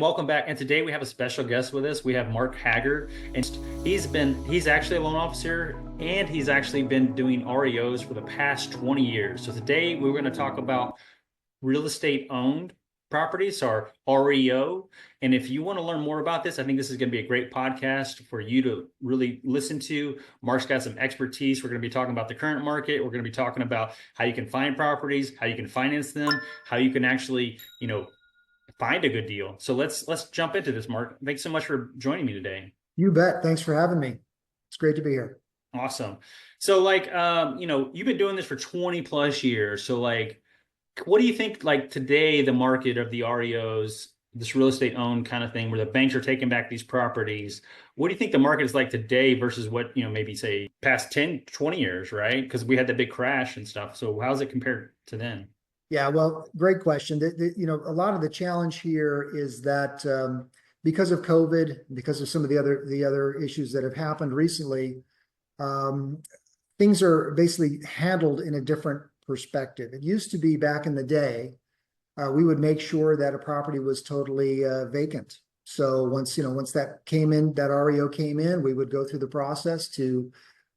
Welcome back. And today we have a special guest with us. We have Mark Haggard, and he's actually a loan officer, and he's actually been doing REOs for the past 20 years. So today we're going to talk about real estate owned properties, or REO. And if you want to learn more about this, I think this is going to be a great podcast for you to really listen to. Mark's got some expertise. We're going to be talking about the current market. We're going to be talking about how you can find properties, how you can finance them, how you can actually, find a good deal. So let's jump into this, Mark. Thanks so much for joining me today. You bet. Thanks for having me. It's great to be here. Awesome. So you've been doing this for 20 plus years. So what do you think today the market of the REOs, this real estate owned kind of thing where the banks are taking back these properties? What do you think the market is like today versus what, maybe say past 10, 20 years, right? Because we had the big crash and stuff. So how's it compared to then? Yeah, well, great question. A lot of the challenge here is that because of COVID, because of some of the other issues that have happened recently, things are basically handled in a different perspective. It used to be back in the day, we would make sure that a property was totally vacant. So once that came in, that REO came in, we would go through the process to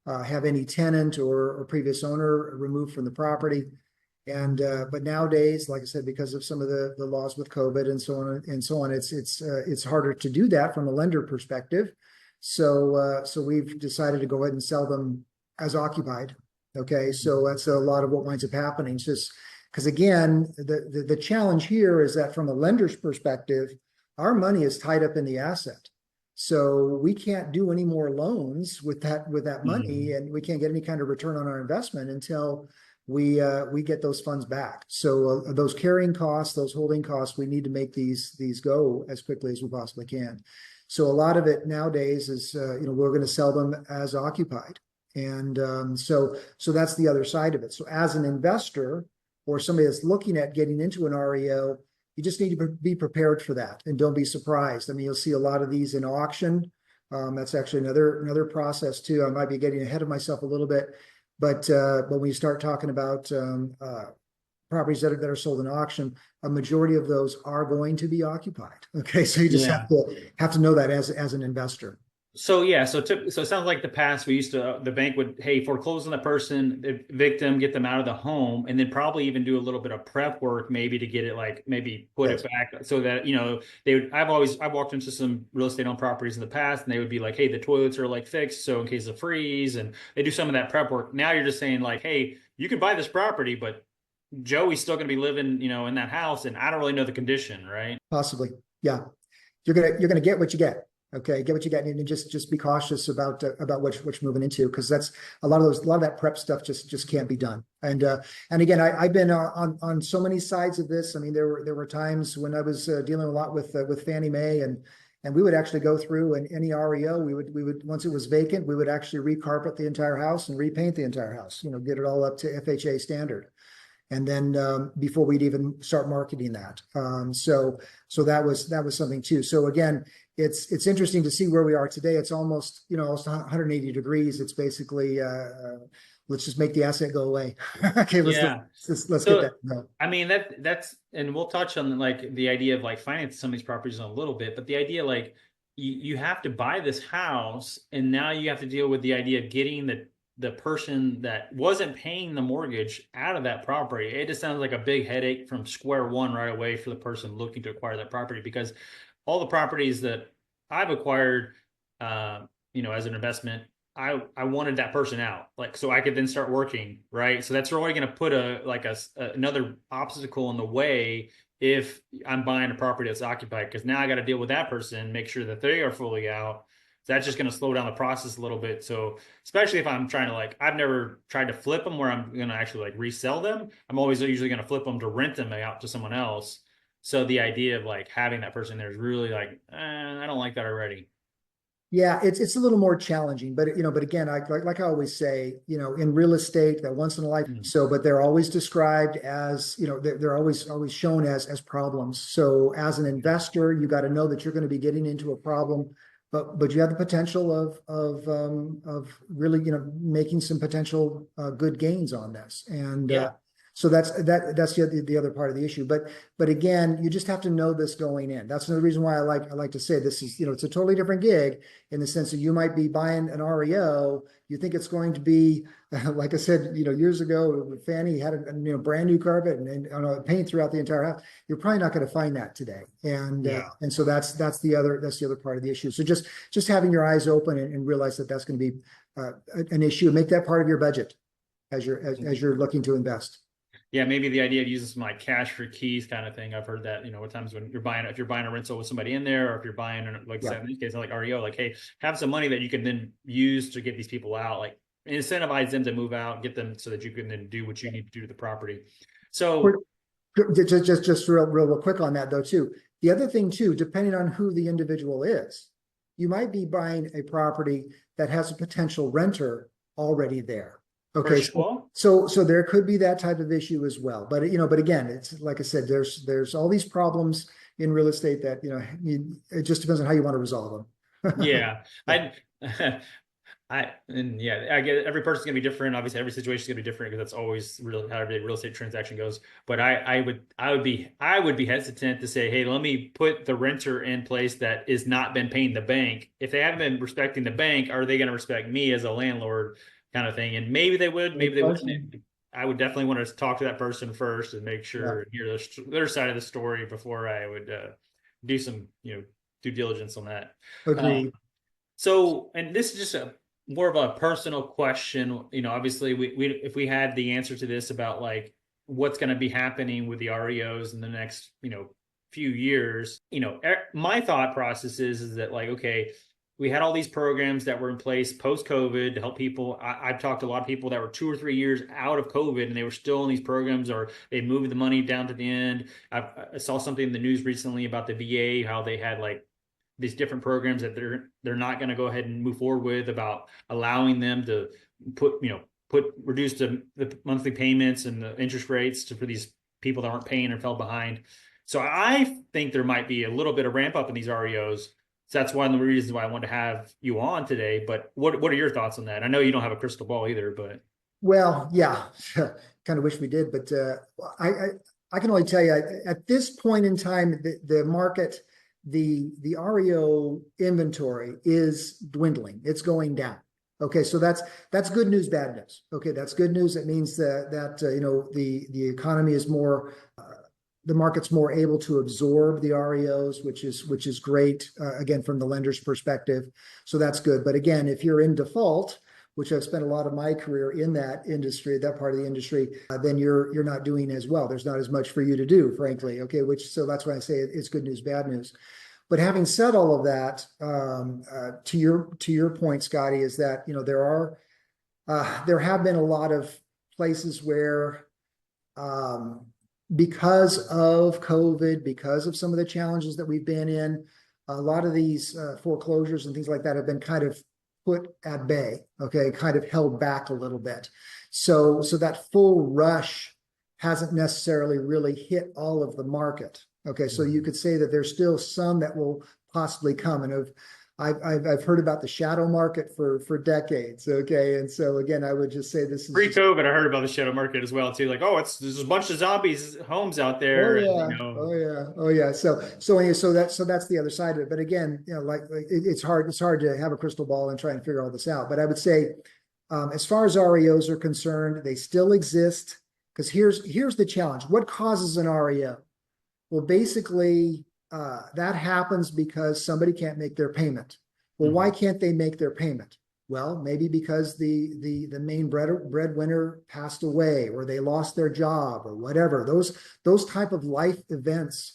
have any tenant or previous owner removed from the property. But nowadays, like I said, because of some of the laws with COVID and so on, it's harder to do that from a lender perspective. So we've decided to go ahead and sell them as occupied. Okay, so that's a lot of what winds up happening. It's just because, again, the challenge here is that from a lender's perspective, our money is tied up in the asset. So we can't do any more loans with that money, and we can't get any kind of return on our investment until we get those funds back. So those carrying costs, those holding costs, we need to make these go as quickly as we possibly can. So a lot of it nowadays is we're going to sell them as occupied, and so that's the other side of it. So as an investor or somebody that's looking at getting into an REO, you just need to be prepared for that, and don't be surprised. I mean, you'll see a lot of these in auction. That's actually another process too. I might be getting ahead of myself a little bit. But when you start talking about properties that are sold in auction, a majority of those are going to be occupied. Okay, so you just have to know that as an investor. So yeah, so it sounds like the past we used to the bank would foreclose on the person, evict them, get them out of the home, and then probably even do a little bit of prep work maybe to get it maybe put it back so that they would. I've walked into some real estate owned properties in the past, and they would be like, hey, the toilets are fixed, so in case of freeze, and they do some of that prep work. Now you're just saying hey, you can buy this property, but Joey's still going to be living in that house, and I don't really know the condition, right? Possibly, yeah. You're gonna get what you get. Okay, get what you get, and just be cautious about what you're moving into, because that's a lot of that prep stuff just can't be done. And again, I've been on so many sides of this. I mean, there were times when I was dealing a lot with Fannie Mae, and we would actually go through, and any REO, we would once it was vacant, we would actually recarpet the entire house and repaint the entire house. Get it all up to FHA standard. And then before we'd even start marketing that, so that was something too. So again, it's interesting to see where we are today. It's almost 180 degrees. It's basically let's just make the asset go away. Okay, let's get that. No. I mean that's, and we'll touch on the idea of financing some of these properties in a little bit, but the idea you have to buy this house, and now you have to deal with the idea of getting the person that wasn't paying the mortgage out of that property. It just sounds like a big headache from square one right away for the person looking to acquire that property, because all the properties that I've acquired, as an investment, I wanted that person out, so I could then start working, right? So that's really going to put another obstacle in the way if I'm buying a property that's occupied, because now I got to deal with that person, make sure that they are fully out. That's just going to slow down the process a little bit. So especially if I'm trying to I've never tried to flip them where I'm going to actually resell them. I'm always usually going to flip them to rent them out to someone else. So the idea of having that person there is really I don't like that already. Yeah, it's a little more challenging, but but again, like I always say, in real estate, that once in a life. So, but they're always described as, they're always shown as problems. So as an investor, you got to know that you're going to be getting into a problem, but you have the potential of really making some potential good gains on this. And So that's the other part of the issue. But again, you just have to know this going in. That's another reason why I like to say this is, you know, it's a totally different gig in the sense that you might be buying an REO. You think it's going to be, like I said, you know, years ago, Fanny had a, you know, brand new carpet and paint throughout the entire house. You're probably not going to find that today. And so that's the other part of the issue. So just having your eyes open and realize that that's going to be an issue, and make that part of your budget as you're looking to invest. Yeah, maybe the idea of using some like cash for keys kind of thing. I've heard that, you know, at times when if you're buying a rental with somebody in there, or if you're buying, like in this case, like REO, like, hey, have some money that you can then use to get these people out, like incentivize them to move out, get them so that you can then do what you need to do to the property. So just real quick on that though, too. The other thing too, depending on who the individual is, you might be buying a property that has a potential renter already there. Okay, so there could be that type of issue as well. But you know, but again, it's like I said, there's all these problems in real estate that, you know, it just depends on how you want to resolve them. Yeah, I get it. Every person's gonna be different. Obviously, every situation is gonna be different because that's always really how every real estate transaction goes. But I would be hesitant to say, hey, let me put the renter in place that is not been paying the bank. If they haven't been respecting the bank, are they gonna respect me as a landlord? Kind of thing. And maybe they would, maybe they wouldn't. I would definitely want to talk to that person first and make sure hear their side of the story before I would do some, you know, due diligence on that. Agreed. So, and this is just a more of a personal question. You know, obviously, we if we had the answer to this about like what's going to be happening with the REOs in the next, you know, few years, you know, my thought process is that like, okay, we had all these programs that were in place post-COVID to help people. I've talked to a lot of people that were 2 or 3 years out of COVID and they were still in these programs, or they moved the money down to the end. I saw something in the news recently about the VA, how they had like these different programs that they're not going to go ahead and move forward with, about allowing them to reduce the monthly payments and the interest rates for these people that aren't paying or fell behind. So I think there might be a little bit of ramp up in these REOs. So that's one of the reasons why I wanted to have you on today. But what are your thoughts on that? I know you don't have a crystal ball either, but well, yeah, kind of wish we did, but I can only tell you at this point in time, the market, the REO inventory is dwindling. It's going down. Okay, so that's good news, bad news. Okay, that's good news. It means that you know, the economy is more. The market's more able to absorb the REOs, which is great, again, from the lender's perspective. So that's good. But again, if you're in default, which I've spent a lot of my career in that industry, that part of the industry, then you're not doing as well. There's not as much for you to do, frankly. Okay, so that's why I say it's good news, bad news. But having said all of that, to your point, Scotty, is that, you know, there have been a lot of places where because of COVID, because of some of the challenges that we've been in, a lot of these foreclosures and things like that have been kind of put at bay, okay, kind of held back a little bit. So that full rush hasn't necessarily really hit all of the market. Okay, so you could say that there's still some that will possibly come. And I've heard about the shadow market for decades. Okay, and so again, I would just say this is pre-COVID. I heard about the shadow market as well too. Like, oh, there's a bunch of zombies homes out there. Oh yeah, and, you know. oh yeah. So that's the other side of it. But again, you know, like it's hard to have a crystal ball and try and figure all this out. But I would say, as far as REOs are concerned, they still exist. Because here's the challenge: what causes an REO? Well, basically, that happens because somebody can't make their payment. Well, why can't they make their payment? Well, maybe because the main breadwinner passed away, or they lost their job, or whatever. Those type of life events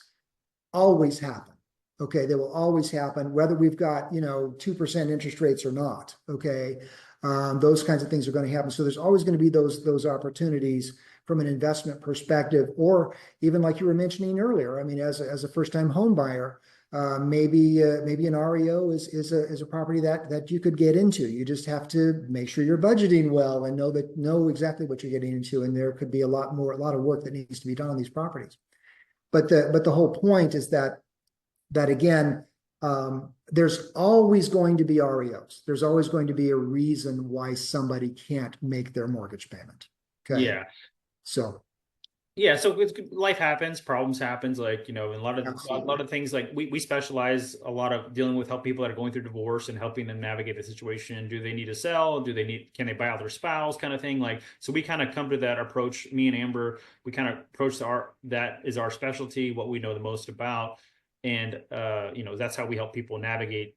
always happen. Okay, they will always happen, whether we've got, you know, 2% interest rates or not. Okay, those kinds of things are going to happen. So there's always going to be those opportunities from an investment perspective, or even like you were mentioning earlier. I mean, as a first-time home buyer, maybe an REO is a property that you could get into. You just have to make sure you're budgeting well and know exactly what you're getting into. And there could be a lot of work that needs to be done on these properties. But the whole point is that again, there's always going to be REOs. There's always going to be a reason why somebody can't make their mortgage payment. Okay. Yeah. So Yeah, so life happens, problems happens, like, and a lot Absolutely. of things like we specialize a lot of dealing with help people that are going through divorce and helping them navigate the situation. Do they need to sell? Can they buy out their spouse kind of thing? Like, so we kind of come to that approach, me and Amber, we kind of approach that is our specialty, what we know the most about. And that's how we help people navigate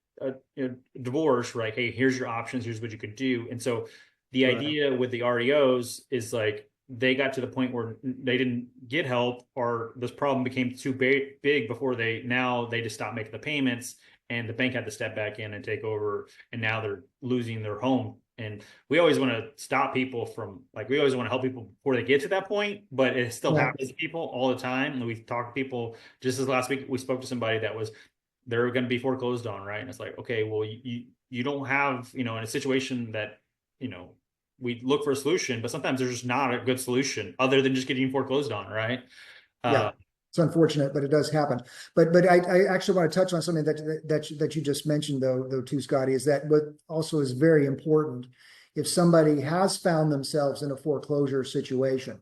divorce, right? Hey, here's your options, here's what you could do. And so the Right. idea with the REOs is like they got to the point where they didn't get help or this problem became too big before they just stopped making the payments and the bank had to step back in and take over and now they're losing their home. And we always want to stop people from like we always want to help people before they get to that point, but it still Yeah. happens to people all the time. And we've talked to people just as last week we spoke to somebody that was they're going to be foreclosed on, right? And it's like, okay, well, you don't have, in a situation that, you know, we look for a solution, but sometimes there's just not a good solution other than just getting foreclosed on, right? Yeah. Uh, It's unfortunate, but it does happen. But I actually want to touch on something that you just mentioned though too, Scotty, is that what also is very important if somebody has found themselves in a foreclosure situation.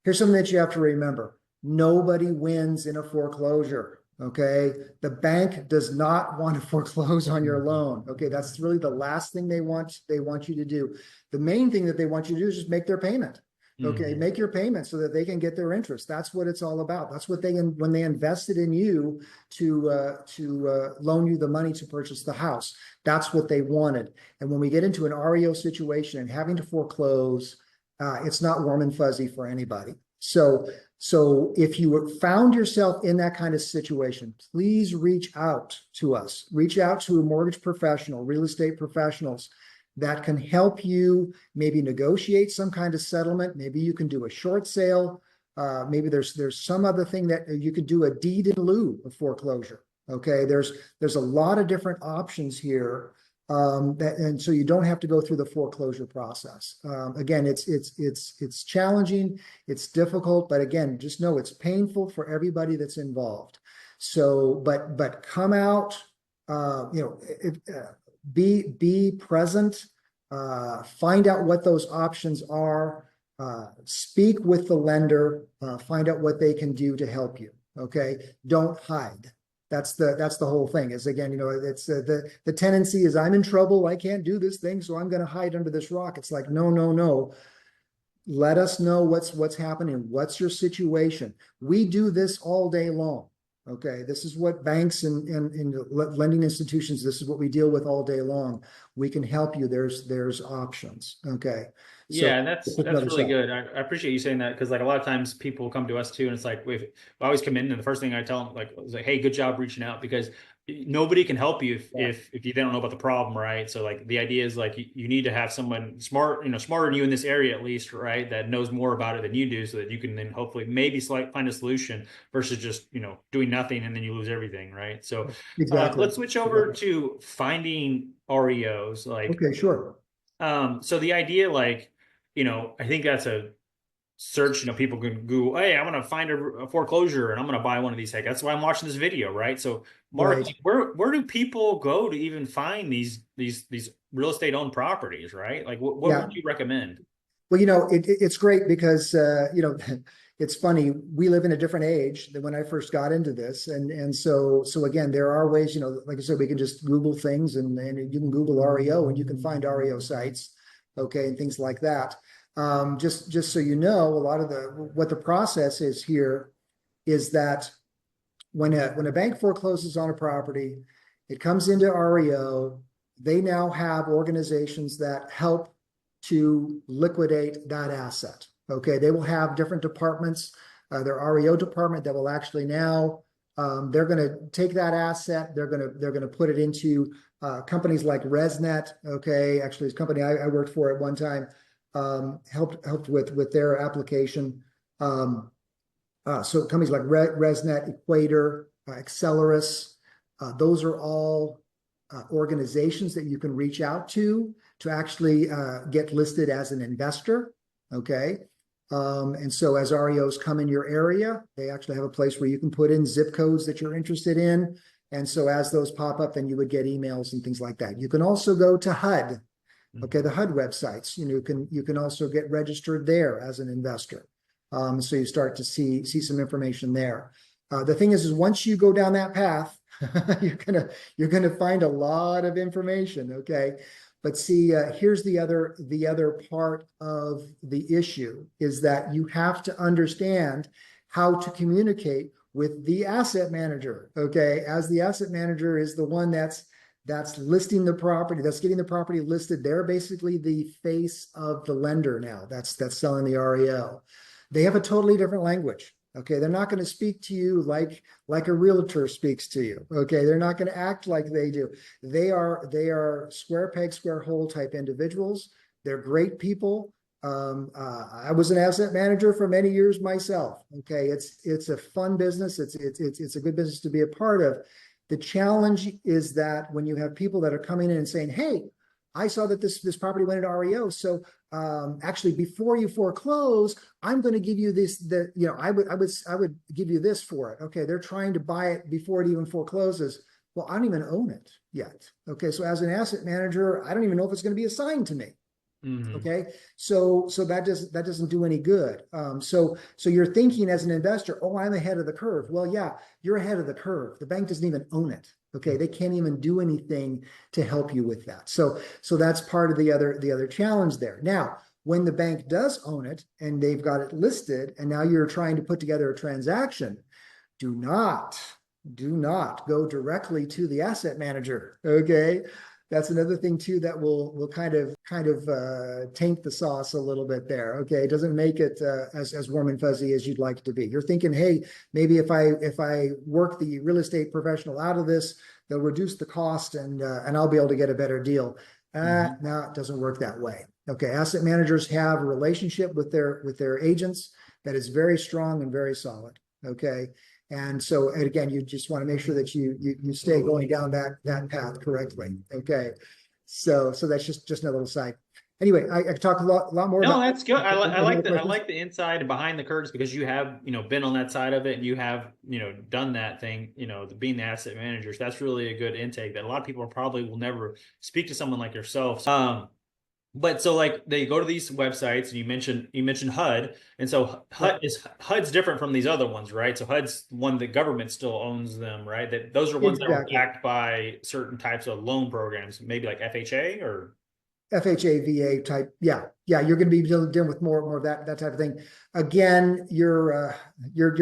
Here's something that you have to remember. Nobody wins in a foreclosure. Okay. The bank does not want to foreclose on your loan. Okay. That's really the last thing they want you to do. The main thing that they want you to do is just make their payment. Okay. mhm. Make your payment so that they can get their interest. That's what it's all about. That's what when they invested in you to loan you the money to purchase the house. That's what they wanted. And when we get into an REO situation and having to foreclose, it's not warm and fuzzy for anybody. So if you found yourself in that kind of situation, please reach out to us. Reach out to a mortgage professional, real estate professionals that can help you maybe negotiate some kind of settlement. Maybe you can do a short sale. Maybe there's some other thing that you could do, a deed in lieu of foreclosure. Okay, there's a lot of different options here, and so you don't have to go through the foreclosure process. Again, it's challenging, it's difficult, but again, just know it's painful for everybody that's involved. So, but come out, be present, find out what those options are, speak with the lender, find out what they can do to help you. Okay, don't hide. That's the whole thing. Is again, it's the tendency is I'm in trouble. I can't do this thing, so I'm going to hide under this rock. It's like no, no, no. Let us know what's happening. What's your situation? We do this all day long. Okay, this is what banks and lending institutions. This is what we deal with all day long. We can help you. There's options. Okay, so Yeah, and that's another really side. good. I appreciate you saying that because like a lot of times people come to us too, and it's like we always come in and the first thing I tell them like is like, hey, good job reaching out because nobody can help you Yeah, if you don't know about the problem, right? So like the idea is like you need to have someone smart, smarter than you in this area at least, right? That knows more about it than you do, so that you can then hopefully maybe find a solution versus just doing nothing and then you lose everything, right? So exactly. let's switch over Exactly. to finding REOs. Okay, sure. So the idea, like, I think that's a search, people can Google, hey, I'm gonna find a foreclosure and I'm gonna buy one of these. Heck, that's why I'm watching this video, right? So, Mark, Right. like, where do people go to even find these real estate owned properties, right? Like, what Yeah. would you recommend? Well, it's great because it's funny. We live in a different age than when I first got into this, and so again, there are ways. Like I said, we can just Google things, and you can Google REO, and you can find REO sites, okay, and things like that. Just so you know, a lot of what the process is here is that when a bank forecloses on a property, it comes into REO. They now have organizations that help to liquidate that asset. Okay, they will have different departments. Their REO department that will actually now they're going to take that asset. They're going to put it into companies like ResNet. Okay, actually, it's a company I worked for at one time. Helped with their application. So companies like ResNet, Equator, Accelerus, those are all organizations that you can reach out to actually get listed as an investor. Okay. And so as REOs come in your area, they actually have a place where you can put in zip codes that you're interested in. And so as those pop up, then you would get emails and things like that. You can also go to HUD. Okay, Mhm. the HUD websites. You can also get registered there as an investor. So you start to see some information there. The thing is once you go down that path, you're gonna find a lot of information. Okay. But see, here's the other part of the issue is that you have to understand how to communicate with the asset manager. Okay, as the asset manager is the one that's listing the property, that's getting the property listed. They're basically the face of the lender now. That's selling the REO. They have a totally different language. Okay, they're not going to speak to you like a realtor speaks to you. Okay, they're not going to act like they do. They are square peg, square hole type individuals. They're great people. I was an asset manager for many years myself. Okay, it's a fun business. It's a good business to be a part of. The challenge is that when you have people that are coming in and saying, "Hey, I saw that this property went into REO, so actually before you foreclose, I'm going to give you this. I would give you this for it." Okay, they're trying to buy it before it even forecloses. Well, I don't even own it yet. Okay, so as an asset manager, I don't even know if it's going to be assigned to me. Okay, so that doesn't do any good. So you're thinking as an investor, oh, I'm ahead of the curve. Well, yeah, you're ahead of the curve. The bank doesn't even own it. Okay, they can't even do anything to help you with that. So that's part of the other challenge there. Now, when the bank does own it and they've got it listed, and now you're trying to put together a transaction, do not go directly to the asset manager. Okay, that's another thing too that will kind of taint the sauce a little bit there. Okay, it doesn't make it as warm and fuzzy as you'd like it to be. You're thinking, hey, maybe if I work the real estate professional out of this, they'll reduce the cost and I'll be able to get a better deal. No, it doesn't work that way. Okay, asset managers have a relationship with their agents that is very strong and very solid. Okay. And so, and again, you just want to make sure that you stay going down that path correctly. Okay. So that's just a little side. Anyway, I could talk a lot more No, about. that's good. I like questions? I like the inside and behind the curtains because you have, been on that side of it and you have, done that thing, being the asset managers. That's really a good intake that a lot of people probably will never speak to someone like yourself. But so like they go to these websites and you mentioned HUD, and so HUD's different from these other ones, right? So HUD's one the government still owns them, right? That those are ones that are Exactly. backed by certain types of loan programs, maybe like FHA or FHA, VA type. Yeah. You're going to be dealing with more of that type of thing. Again, you're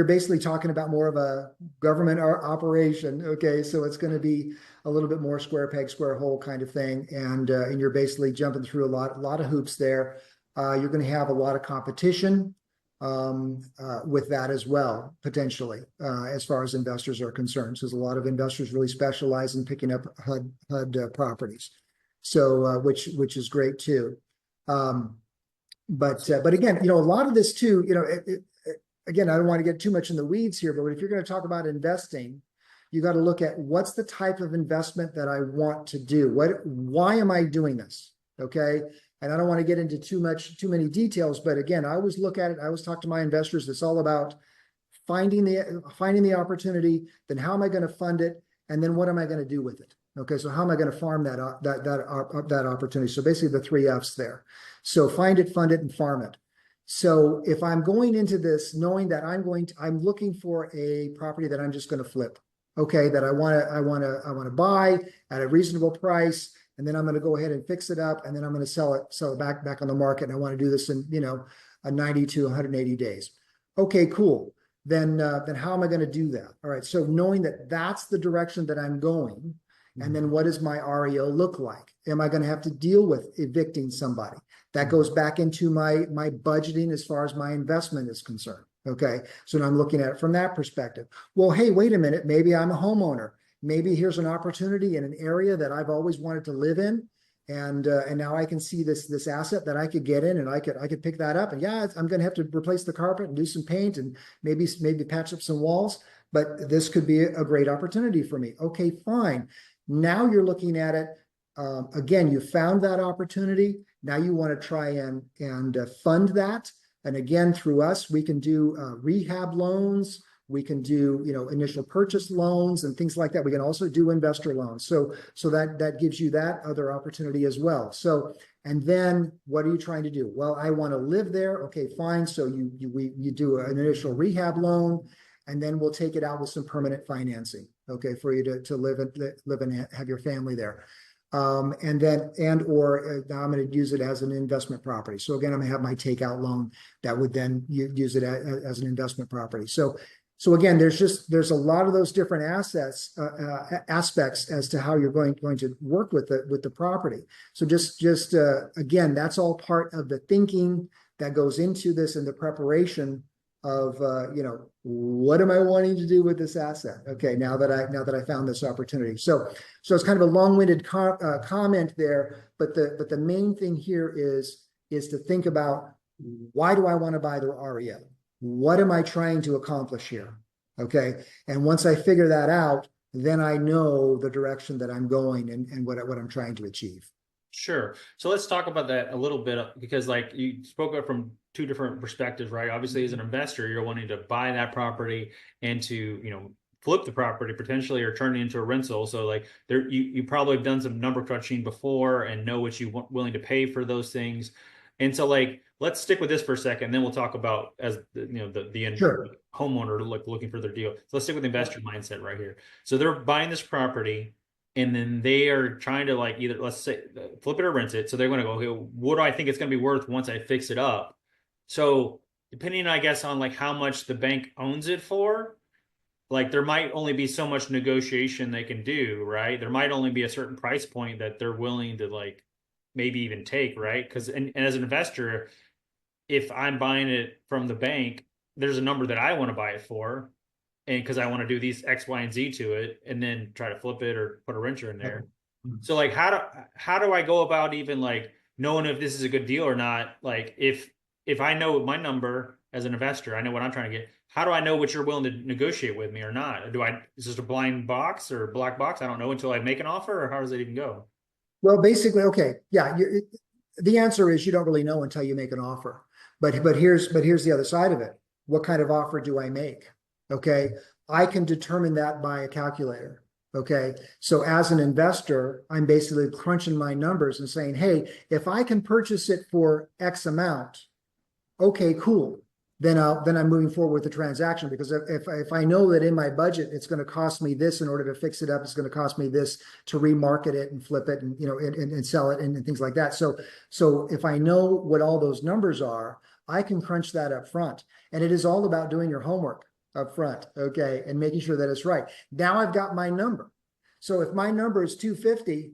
basically talking about more of a government operation. Okay. So it's going to be a little bit more square peg, square hole kind of thing. And you're basically jumping through a lot of hoops there. You're going to have a lot of competition with that as well, potentially, as far as investors are concerned. Because a lot of investors really specialize in picking up HUD properties. So, which is great too. But again, a lot of this too, again, I don't want to get too much in the weeds here, but if you're going to talk about investing, you got to look at what's the type of investment that I want to do. Why am I doing this? Okay. And I don't want to get into too many details, but again, I always look at it. I always talk to my investors. It's all about finding the opportunity. Then how am I going to fund it? And then what am I going to do with it? Okay, so how am I going to farm that opportunity? So basically the 3 F's there. So find it, fund it, and farm it. So if I'm going into this knowing that I'm looking for a property that I'm just going to flip, okay, that I want to buy at a reasonable price, and then I'm going to go ahead and fix it up, and then I'm going to sell it back on the market, and I want to do this in a 90 to 180 days. Okay, cool. Then how am I going to do that? All right, so knowing that that's the direction that I'm going. And then what does my REO look like? Am I going to have to deal with evicting somebody? That goes back into my budgeting as far as my investment is concerned. Okay. So now I'm looking at it from that perspective. Well, hey, wait a minute. Maybe I'm a homeowner. Maybe here's an opportunity in an area that I've always wanted to live in. And now I can see this asset that I could get in, and I could pick that up. And yeah, I'm going to have to replace the carpet and do some paint and maybe patch up some walls. But this could be a great opportunity for me. Okay, fine. Now you're looking at it. Again, you found that opportunity. Now you want to try and fund that. And again, through us, we can do rehab loans. We can do initial purchase loans and things like that. We can also do investor loans. So that gives you that other opportunity as well. So And then what are you trying to do? Well, I want to live there. Okay, fine. So you do an initial rehab loan, and then we'll take it out with some permanent financing. Okay, for you to live and have your family there. And then, now I'm going to use it as an investment property. So again, I'm going to have my takeout loan that would then use it as an investment property. So again, there's a lot of those different aspects as to how you're going to work with the property. So just again, that's all part of the thinking that goes into this and the preparation of what am I wanting to do with this asset? Okay, now that I found this opportunity. So it's kind of a long-winded comment there, but the main thing here is to think about, why do I want to buy the REO? What am I trying to accomplish here? Okay. And once I figure that out, then I know the direction that I'm going and what I'm trying to achieve. Sure. So let's talk about that a little bit, because like you spoke about from two different perspectives, right? Obviously, as an investor, you're wanting to buy that property and to, flip the property potentially or turn it into a rental. So like you probably have done some number crunching before and know what you're willing to pay for those things. And so like, let's stick with this for a second, and then we'll talk about as the Sure. homeowner looking for their deal. So let's stick with the investor mindset right here. So they're buying this property, and then they are trying to like either, let's say, flip it or rent it. So they're going to go, okay, what do I think it's going to be worth once I fix it up? So depending, I guess, on like how much the bank owns it for, like there might only be so much negotiation they can do, right? There might only be a certain price point that they're willing to like maybe even take, right? Because and as an investor, if I'm buying it from the bank, there's a number that I want to buy it for, and because I want to do these X, Y, and Z to it, and then try to flip it or put a renter in there. So like, how do I go about even like knowing if this is a good deal or not? Like if I know my number as an investor, I know what I'm trying to get. How do I know what you're willing to negotiate with me or not? Is this a blind box or black box? I don't know until I make an offer, or how does it even go? Well, basically, okay, yeah. The answer is you don't really know until you make an offer. But here's the other side of it. What kind of offer do I make? Okay, I can determine that by a calculator. Okay, so as an investor, I'm basically crunching my numbers and saying, hey, if I can purchase it for X amount, okay, cool. Then I'm moving forward with the transaction, because if I know that in my budget it's going to cost me this in order to fix it up, it's going to cost me this to remarket it and flip it and and sell it and things like that. So if I know what all those numbers are, I can crunch that up front. And it is all about doing your homework up front, okay, and making sure that it's right. Now I've got my number. So if my number is 250,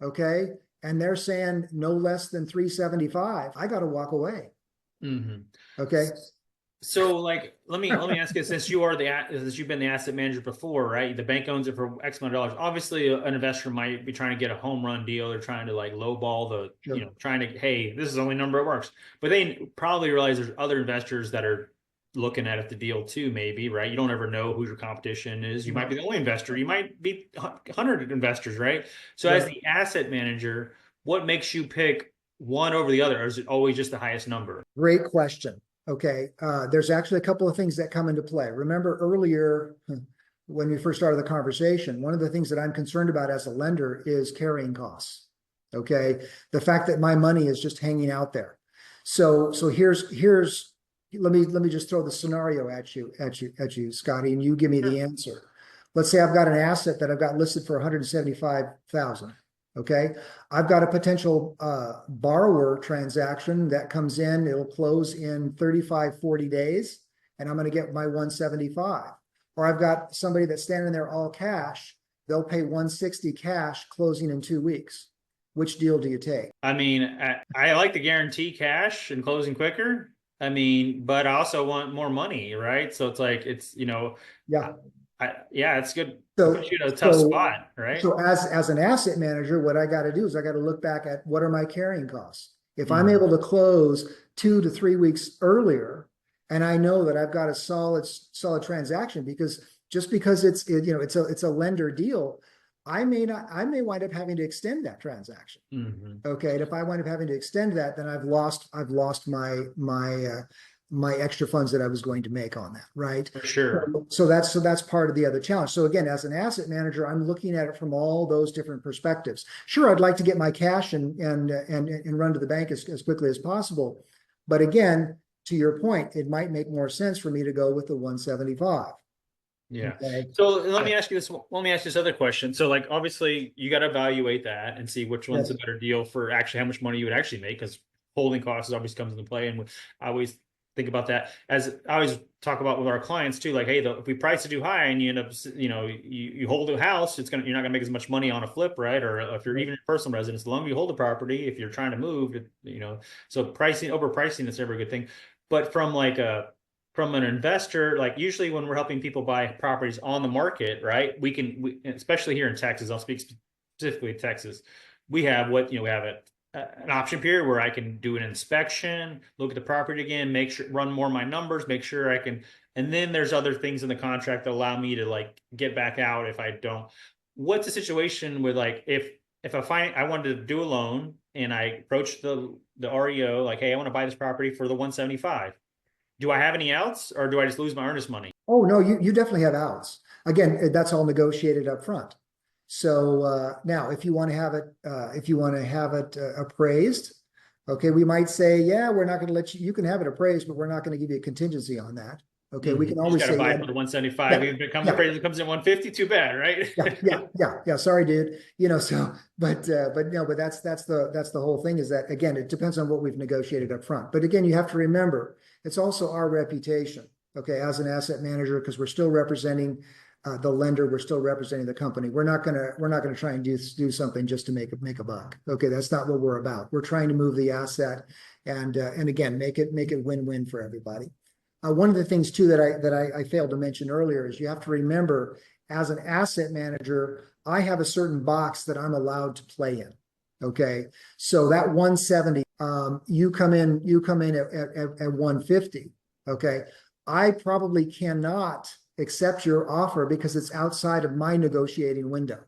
okay, and they're saying no less than 375, I got to walk away. Okay. So like, let me ask you, since you've been the asset manager before, right? The bank owns it for X amount of dollars. Obviously, an investor might be trying to get a home run deal. They're trying to like lowball Sure. trying to, hey, this is the only number that works. But they probably realize there's other investors that are looking at the deal too, maybe, right? You don't ever know who your competition is. You might be the only investor. You might be 100 investors, right? So as the asset manager, what makes you pick one over the other? Or is it always just the highest number? Great question. Okay, there's actually a couple of things that come into play. Remember earlier when we first started the conversation, one of the things that I'm concerned about as a lender is carrying costs. Okay, the fact that my money is just hanging out there. So here's let me just throw the scenario at you, Scotty, and you give me the answer. Let's say I've got an asset that I've got listed for 175,000. Okay, I've got a potential borrower transaction that comes in. It'll close in 35, 40 days, and I'm going to get my 175. Or I've got somebody that's standing there all cash. They'll pay 160 cash, closing in 2 weeks. Which deal do you take? I mean, I like to guarantee cash and closing quicker. I mean, but I also want more money, right? So it's like, Yeah. It's good. So, Put you in a tough spot, right? So as an asset manager, what I got to do is I got to look back at what are my carrying costs. If I'm able to close 2 to 3 weeks earlier, and I know that I've got a solid transaction, because just because it's a lender deal, I may wind up having to extend that transaction. Okay, and if I wind up having to extend that, then I've lost my my extra funds that I was going to make on that, right? For sure. So that's part of the other challenge. So again, as an asset manager, I'm looking at it from all those different perspectives. Sure, I'd like to get my cash and run to the bank as quickly as possible. But again, to your point, it might make more sense for me to go with the 175. Yeah. Okay. So let me ask you this. Let me ask this other question. So like, obviously you got to evaluate that and see which one's Yes. a better deal for actually how much money you would actually make, because holding costs always comes into play. And I always think about that, as I always talk about with our clients too. Like, hey, if we price it too high and you end up, you hold a house, you're not gonna make as much money on a flip, right? Or if you're even a personal residence, the longer you hold the property, if you're trying to move, so overpricing is never a good thing. But from an investor, like usually when we're helping people buy properties on the market, right? Especially here in Texas, I'll speak specifically Texas. We have an option period where I can do an inspection, look at the property again, make sure, run more of my numbers, make sure I can, and then there's other things in the contract that allow me to like get back out if I don't. What's the situation with like if I wanted to do a loan and I approach the REO like, hey, I want to buy this property for the 175. Do I have any outs, or do I just lose my earnest money? Oh, no, you definitely have outs. Again, that's all negotiated up front. So now, if you want to have it, appraised, okay, we might say, yeah, we're not going to let you. You can have it appraised, but we're not going to give you a contingency on that. Okay, we can You just always got to say, buy yeah, it for the 175. yeah, If it comes yeah, appraised, it comes in 150. Too bad, right? yeah. Sorry, dude. So, but no, but that's the whole thing, is that again, it depends on what we've negotiated up front. But again, you have to remember, it's also our reputation, okay, as an asset manager, because we're still representing the lender, we're still representing the company. We're not gonna try and do something just to make a buck. Okay, that's not what we're about. We're trying to move the asset and again, make it win-win for everybody. One of the things too that I failed to mention earlier is you have to remember, as an asset manager, I have a certain box that I'm allowed to play in. Okay, so that 170, you come in at 150. Okay, I probably cannot accept your offer because it's outside of my negotiating window.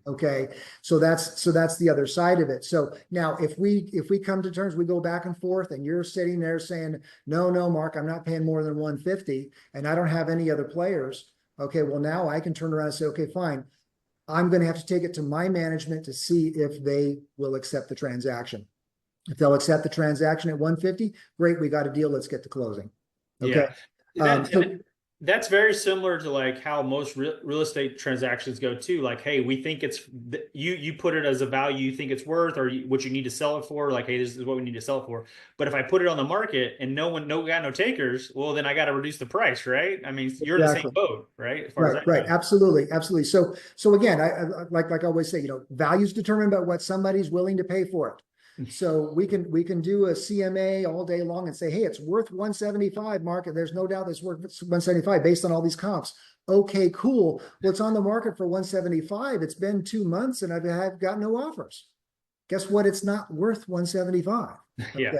Okay, so that's the other side of it. So now if we come to terms, we go back and forth, and you're sitting there saying, no, Mark, I'm not paying more than 150, and I don't have any other players. Okay, well, now I can turn around and say, okay, fine, I'm going to have to take it to my management to see if they will accept the transaction. If they'll accept the transaction at 150, great, we got a deal. Let's get to closing. Okay. Yeah. So That's very similar to like how most real estate transactions go too. Like, hey, we think you put it as a value you think it's worth, or what you need to sell it for. Like, hey, this is what we need to sell it for. But if I put it on the market and no takers, well, then I got to reduce the price, right? I mean, you're in the same boat, right? As far as right, absolutely. So again, I like I always say, value is determined by what somebody's willing to pay for it. So we can do a CMA all day long and say, hey, it's worth 175, Mark, and there's no doubt it's worth 175 based on all these comps. Okay, cool. Well, it's on the market for 175. It's been 2 months and I've got no offers. Guess what? It's not worth 175. Okay. Yeah.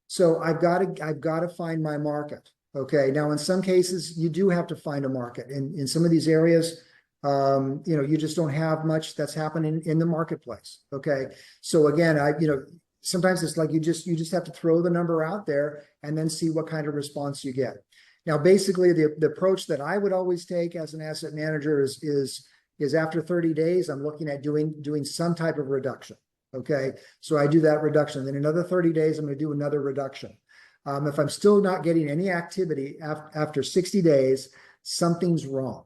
So I've got to find my market. Okay. Now, in some cases, you do have to find a market. In some of these areas, you just don't have much that's happening in the marketplace. Okay. So again, sometimes it's like you just have to throw the number out there and then see what kind of response you get. Now, basically, the approach that I would always take as an asset manager is after 30 days, I'm looking at doing some type of reduction. Okay. So I do that reduction. Then another 30 days, I'm going to do another reduction. If I'm still not getting any activity after 60 days, something's wrong.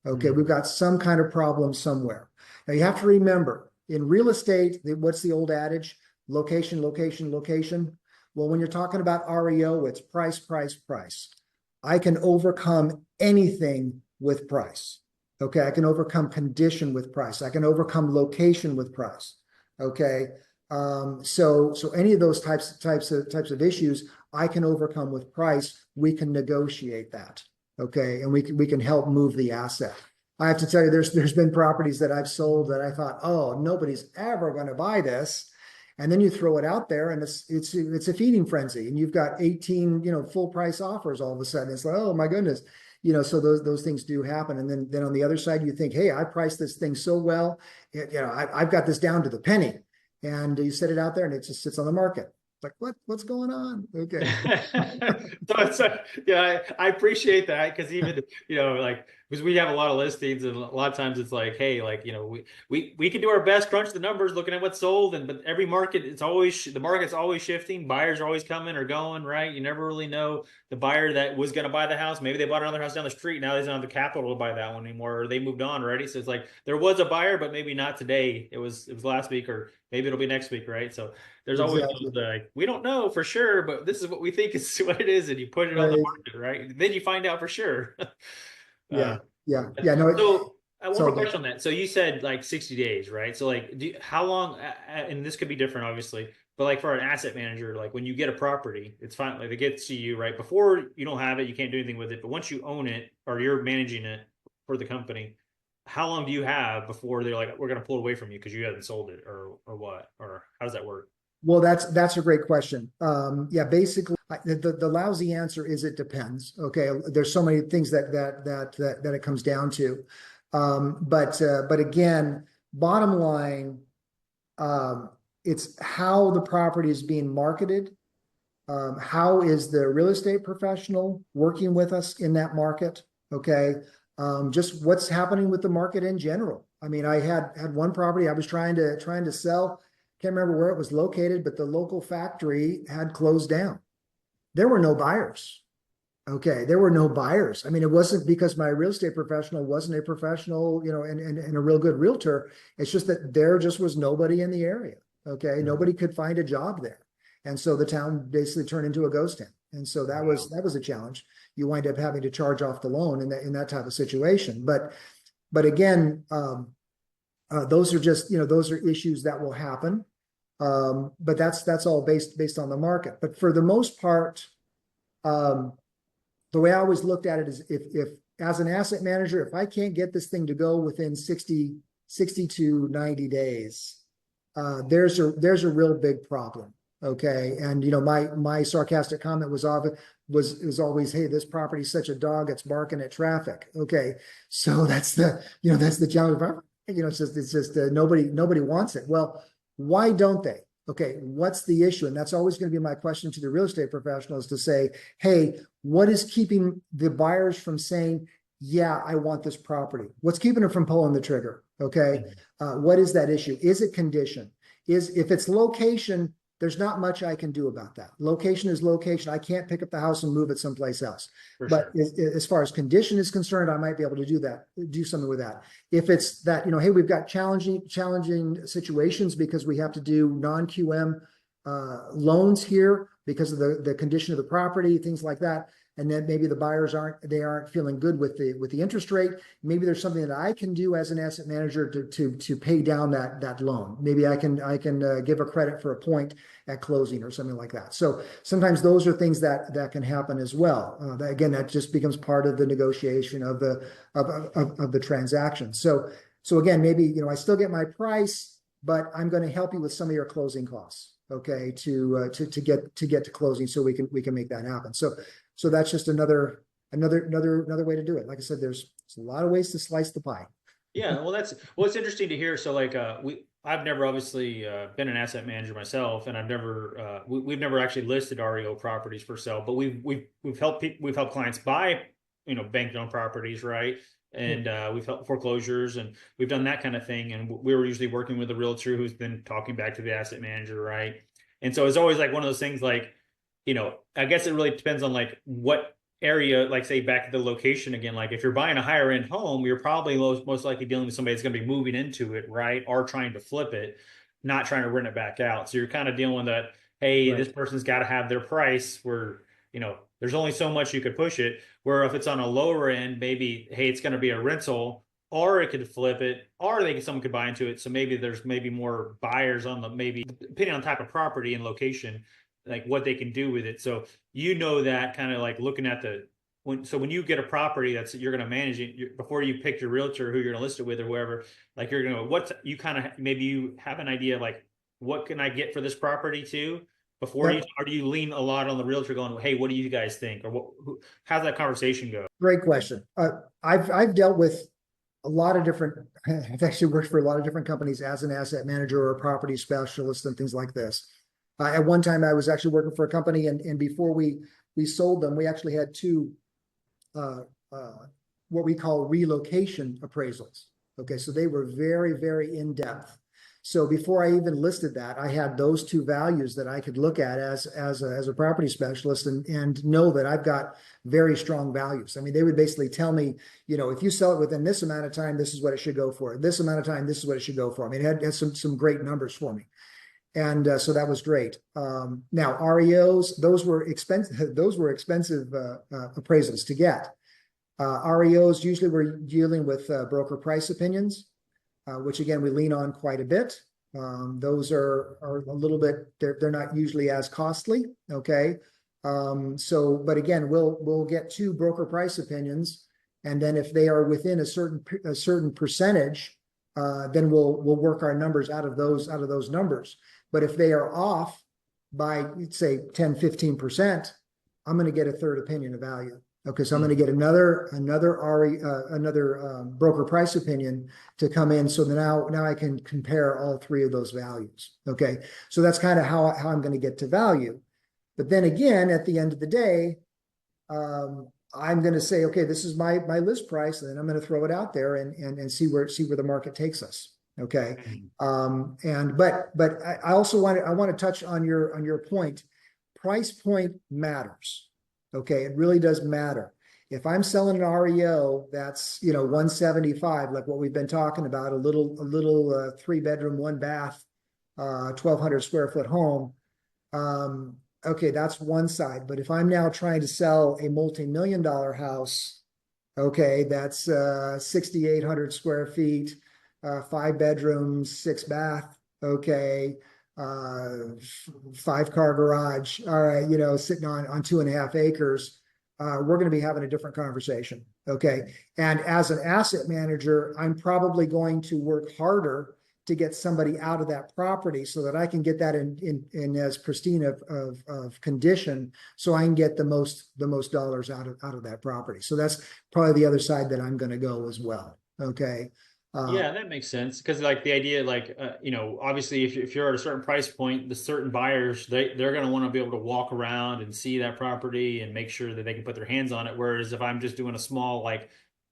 Okay, we've got some kind of problem somewhere. Now you have to remember, in real estate, what's the old adage? Location, location, location. Well, when you're talking about REO, it's price, price, price. I can overcome anything with price. Okay, I can overcome condition with price. I can overcome location with price. Okay, so any of those types of issues I can overcome with price. We can negotiate that. Okay, and we can help move the asset. I have to tell you, there's been properties that I've sold that I thought, oh, nobody's ever going to buy this, and then you throw it out there, and it's a feeding frenzy, and you've got 18 full price offers all of a sudden. It's like, oh my goodness, so those things do happen, and then on the other side, you think, hey, I priced this thing so well, I've got this down to the penny, and you set it out there, and it just sits on the market. like, what's going on? Okay. So it's yeah, I appreciate that because even like because we have a lot of listings and a lot of times it's like, hey, like we can do our best, crunch the numbers, looking at what's sold, and but every market it's always the market's always shifting. Buyers are always coming or going, right? You never really know the buyer that was going to buy the house. Maybe they bought another house down the street. Now they don't have the capital to buy that one anymore, or they moved on already. So it's like there was a buyer, but maybe not today. It was last week, or maybe it'll be next week, right? So there's always Exactly. those like we don't know for sure, but this is what we think is what it is, and you put it on the Right. market, right? Then you find out for sure. uh, Yeah. Yeah. Yeah. No, so it's one all more good. question on that. So you said like 60 days, right? So like, how long? And this could be different, obviously, but like for an asset manager, like when you get a property, it's fine. Like it gets to you, right? Before you don't have it, you can't do anything with it. But once you own it or you're managing it for the company, how long do you have before they're like, we're going to pull it away from you because you haven't sold it, or what, or how does that work? Well, that's a great question. Yeah, basically, the lousy answer is it depends. Okay, there's so many things that it comes down to. But again, bottom line, um, it's how the property is being marketed. How is the real estate professional working with us in that market? Okay, just what's happening with the market in general. I mean, I had one property I was trying to sell. Can't remember where it was located, but the local factory had closed down. There were no buyers. Okay, there were no buyers. I mean, it wasn't because my real estate professional wasn't a professional, and a real good realtor. It's just that there just was nobody in the area. Okay, Mhm. nobody could find a job there, and so the town basically turned into a ghost town. And so Wow. that was a challenge. You wind up having to charge off the loan in that type of situation. But again, those are just those are issues that will happen. But that's all based on the market. But for the most part, um, the way I always looked at it is if as an asset manager, if I can't get this thing to go within 60 to 90 days, there's a real big problem. Okay. And my sarcastic comment was always, hey, this property's such a dog, it's barking at traffic. Okay. So that's the challenge. It's just nobody wants it. Well, why don't they? Okay, what's the issue? And that's always going to be my question to the real estate professionals to say, hey, what is keeping the buyers from saying, yeah, I want this property? What's keeping them from pulling the trigger? Okay. Mhm. What is that issue? Is it condition? If it's location, there's not much I can do about that. Location is location. I can't pick up the house and move it someplace else. For But sure. as far as condition is concerned, I might be able to do something with that. If it's that, hey, we've got challenging situations because we have to do non-QM loans here because of the condition of the property, things like that. And then maybe the buyers aren't feeling good with the interest rate. Maybe there's something that I can do as an asset manager to pay down that loan. Maybe I can give a credit for a point at closing or something like that. So sometimes those are things that can happen as well. Again, that just becomes part of the negotiation of the transaction. So again, maybe I still get my price, but I'm going to help you with some of your closing costs. Okay, to get to closing, so we can make that happen. So that's just another way to do it. Like I said, there's a lot of ways to slice the pie. Yeah, it's interesting to hear. So like I've never obviously been an asset manager myself, and we've never actually listed REO properties for sale, but we've helped clients buy bank owned properties, right? And we've helped foreclosures, and we've done that kind of thing. And we were usually working with a realtor who's been talking back to the asset manager, right? And so it's always like one of those things like, I guess it really depends on like what area, like say back to the location again, like if you're buying a higher end home, you're probably most likely dealing with somebody that's going to be moving into it, right? Or trying to flip it, not trying to rent it back out. So you're kind of dealing with that, hey, Right. this person's got to have their price where, there's only so much you could push it. Where if it's on a lower end, maybe, hey, it's going to be a rental, or it could flip it, or someone could buy into it. So maybe there's maybe more buyers on the maybe depending on type of property and location, like what they can do with it. So that kind of like looking at when you get a property that's you're going to manage it before you pick your realtor who you're going to list it with or whoever, like you're going to what you kind of maybe you have an idea of like what can I get for this property too before you Yep. or do you lean a lot on the realtor going, hey, what do you guys think, or how's that conversation go? Great question. I've dealt with a lot of different. I've actually worked for a lot of different companies as an asset manager or a property specialist and things like this. At one time, I was actually working for a company, and before we sold them, we actually had two uh, what we call relocation appraisals. Okay, so they were very, very in depth. So before I even listed that, I had those two values that I could look at as a property specialist and know that I've got very strong values. I mean, they would basically tell me, if you sell it within this amount of time, this is what it should go for. This amount of time, this is what it should go for. I mean, it had some great numbers for me. And so that was great. Now REOs, those were expensive. Those were expensive appraisals to get. REOs, usually we're dealing with broker price opinions, which again, we lean on quite a bit. Those are a little bit, they're not usually as costly. Okay. But again, we'll get two broker price opinions. And then if they are within a certain percentage, then we'll work our numbers out of those numbers. But if they are off by, say, 10, 15%, I'm going to get a third opinion of value. Okay, so I'm going to get another broker price opinion to come in. So now I can compare all three of those values. Okay, so that's kind of how I'm going to get to value. But then again, at the end of the day, I'm going to say, okay, this is my list price, and then I'm going to throw it out there and see where the market takes us. Okay, but I also want to touch on your point. Price point matters. Okay, it really does matter. If I'm selling an REO that's 175, like what we've been talking about, a little 3-bedroom, 1-bath, 1,200 square foot home. Okay, that's one side. But if I'm now trying to sell a multi-million-dollar house, okay, that's 6,800 square feet, 5 bedrooms, 6 bath, okay, 5-car garage. All right, sitting on 2.5 acres. We're going to be having a different conversation. Okay. And as an asset manager, I'm probably going to work harder to get somebody out of that property so that I can get that in as pristine of condition, so I can get the most dollars out of that property. So that's probably the other side that I'm going to go as well. Okay. Yeah, that makes sense. Because like the idea, like obviously, if you're at a certain price point, the certain buyers they're going to want to be able to walk around and see that property and make sure that they can put their hands on it. Whereas if I'm just doing a small like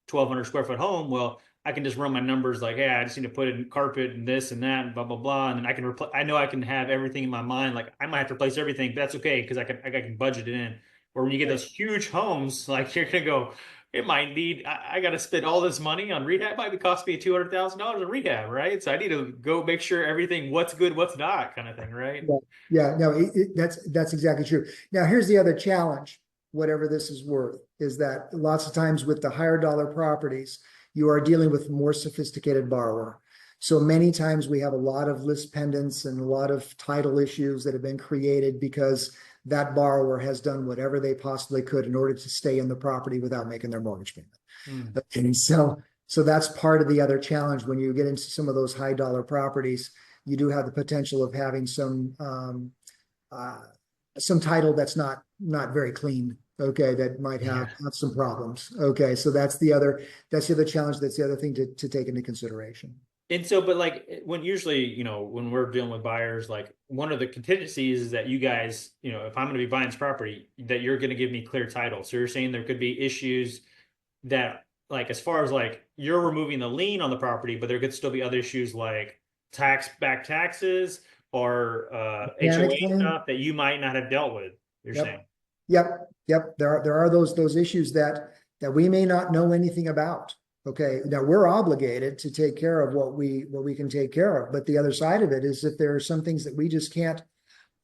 1,200 square foot home, well, I can just run my numbers like, hey, I just need to put in carpet and this and that and blah blah blah, and then I can replace. I know I can have everything in my mind. Like I might have to replace everything, but that's okay because I can budget it in. Or when you get those huge homes, like you're gonna go, it might need, I got to spend all this money on rehab. It might be cost me $200,000 in rehab, right? So I need to go make sure everything, what's good, what's not, kind of thing, right? Yeah, no, that's exactly true. Now, here's the other challenge, whatever this is worth, is that lots of times with the higher dollar properties, you are dealing with a more sophisticated borrower. So many times we have a lot of list pendants and a lot of title issues that have been created because that borrower has done whatever they possibly could in order to stay in the property without making their mortgage payment. And so that's part of the other challenge when you get into some of those high dollar properties. You do have the potential of having some title that's not very clean. Okay, that might have some problems. Okay, so that's the other challenge. That's the other thing to take into consideration. And so, but like when usually, when we're dealing with buyers, like one of the contingencies is that you guys, if I'm going to be buying this property, that you're going to give me clear title. So you're saying there could be issues that, like, as far as like you're removing the lien on the property, but there could still be other issues like back taxes or HOA Mechanically, stuff that you might not have dealt with. You're saying. yep, yep. There are those issues that we may not know anything about. Okay, now we're obligated to take care of what we can take care of, but the other side of it is if there are some things that we just can't,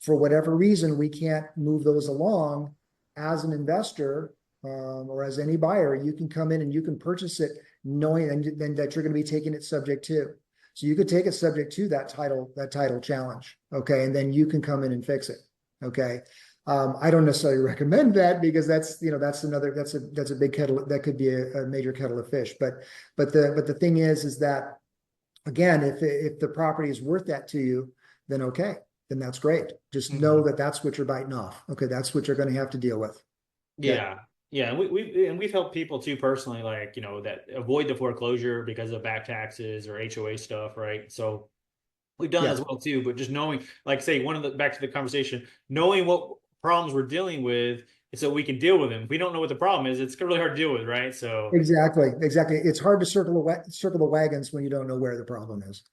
for whatever reason, we can't move those along. As an investor or as any buyer, you can come in and you can purchase it knowing then that you're going to be taking it subject to. So you could take it subject to that title challenge. Okay, and then you can come in and fix it. Okay. I don't necessarily recommend that because that's a big kettle, that could be a major kettle of fish. But the thing is that again, if the property is worth that to you, then okay, then that's great. Just know that that's what you're biting off. Okay, that's what you're going to have to deal with. Okay? Yeah, and we've helped people too personally, like that avoid the foreclosure because of back taxes or HOA stuff, right? So we've done as Yeah, well too, but just knowing, like say one of the, back to the conversation, knowing what problems we're dealing with so we can deal with them. If we don't know what the problem is, it's really hard to deal with, right? So exactly, exactly. It's hard to circle the wagons when you don't know where the problem is.